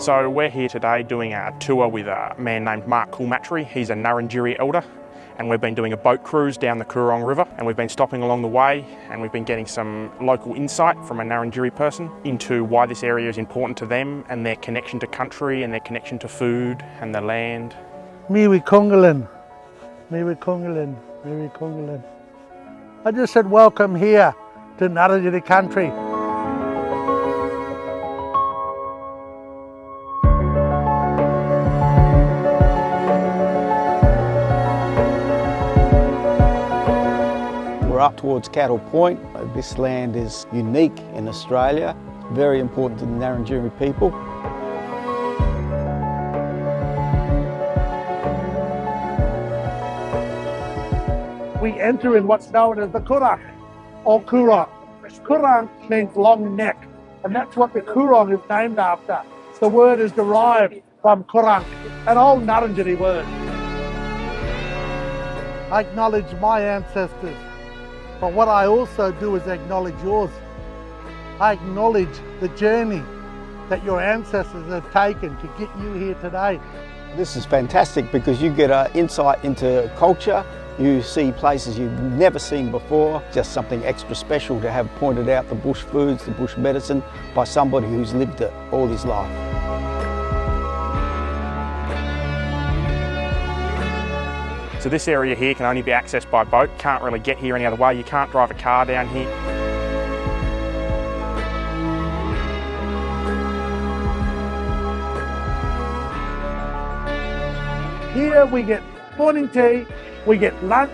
So we're here today doing a tour with a man named Koolmatrie. He's a Ngarrindjeri elder, and we've been doing a boat cruise down the Coorong River, and we've been stopping along the way, and we've been getting some local insight from a Ngarrindjeri person into why this area is important to them and their connection to country and their connection to food and the land. Miwi Kongalin, Miwi Kongalin, Miwi Kongalin. I just said welcome here to Ngarrindjeri country. We're up towards Cattle Point. This land is unique in Australia, very important to the Ngarrindjeri people. We enter in what's known as the Coorong or Coorong. Coorong means long neck, and that's what the Coorong is named after. The word is derived from Coorong, an old Ngarrindjeri word. I acknowledge my ancestors, but what I also do is acknowledge yours. I acknowledge the journey that your ancestors have taken to get you here today. This is fantastic because you get an insight into culture. You see places you've never seen before, just something extra special to have pointed out the bush foods, the bush medicine by somebody who's lived it all his life. So this area here can only be accessed by boat, can't really get here any other way. You can't drive a car down here. Here we get morning tea, we get lunch,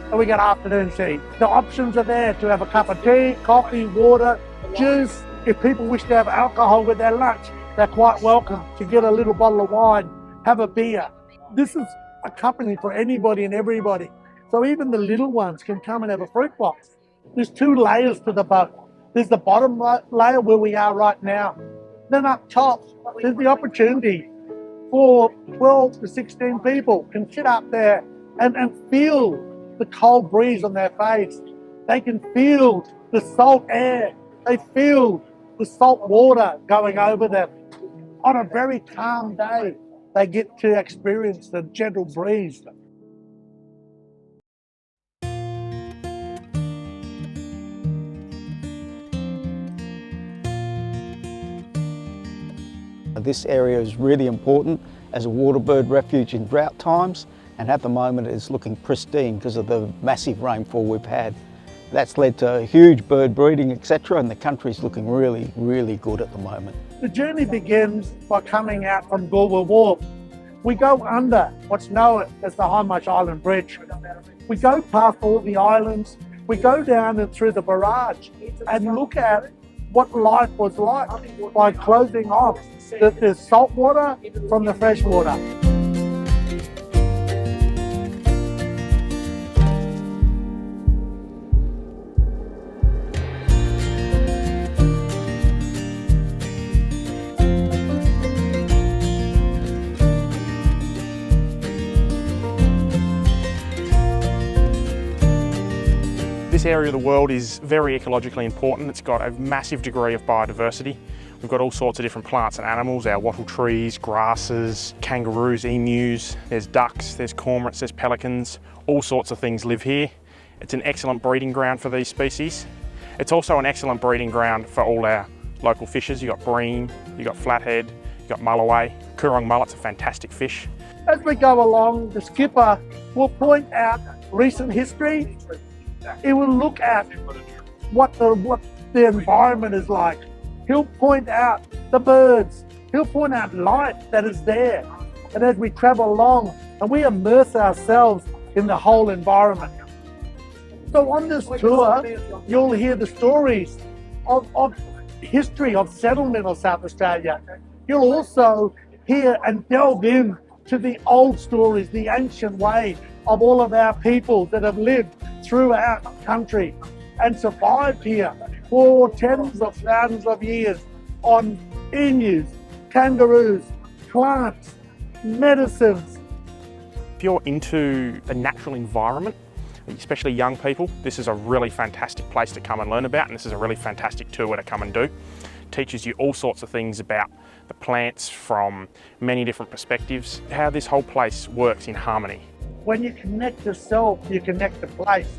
and we get afternoon tea. The options are there to have a cup of tea, coffee, water, juice. If people wish to have alcohol with their lunch, they're quite welcome to get a little bottle of wine, have a beer. This is a company for anybody and everybody. So even the little ones can come and have a fruit box. There's two layers to the boat. There's the bottom layer where we are right now. Then up top, there's the opportunity for 12 to 16 people can sit up there and feel the cold breeze on their face. They can feel the salt air. They feel the salt water going over them. On a very calm day, they get to experience the gentle breeze. This area is really important as a water bird refuge in drought times, and at the moment it's looking pristine because of the massive rainfall we've had. That's led to huge bird breeding, etc., and the country's looking really, really good at the moment. The journey begins by coming out from Goolwa Wharf. We go under what's known as the High Island Bridge. We go past all the islands, we go down and through the barrage and look at what life was like by closing off the salt water from the fresh water. This area of the world is very ecologically important. It's got a massive degree of biodiversity. We've got all sorts of different plants and animals, our wattle trees, grasses, kangaroos, emus, there's ducks, there's cormorants, there's pelicans, all sorts of things live here. It's an excellent breeding ground for these species. It's also an excellent breeding ground for all our local fishes. You've got bream, you've got flathead, you've got mulloway. Coorong mullet's a fantastic fish. As we go along, the skipper will point out recent history. It will look at what the environment is like. He'll point out the birds. He'll point out life that is there. And as we travel along and we immerse ourselves in the whole environment. So on this tour, you'll hear the stories of history of settlement of South Australia. You'll also hear and delve in to the old stories, the ancient way of all of our people that have lived throughout the country and survived here for tens of thousands of years on emus, kangaroos, plants, medicines. If you're into a natural environment, especially young people, this is a really fantastic place to come and learn about, and this is a really fantastic tour to come and do. teaches you all sorts of things about the plants from many different perspectives, how this whole place works in harmony. When you connect yourself, you connect the place.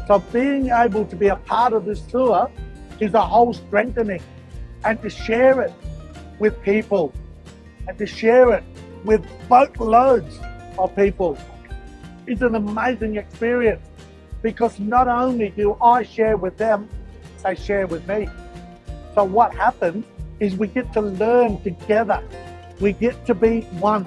So being able to be a part of this tour is a whole strengthening, and to share it with people and to share it with boatloads of people is an amazing experience, because not only do I share with them, they share with me. So what happens is we get to learn together. We get to be one.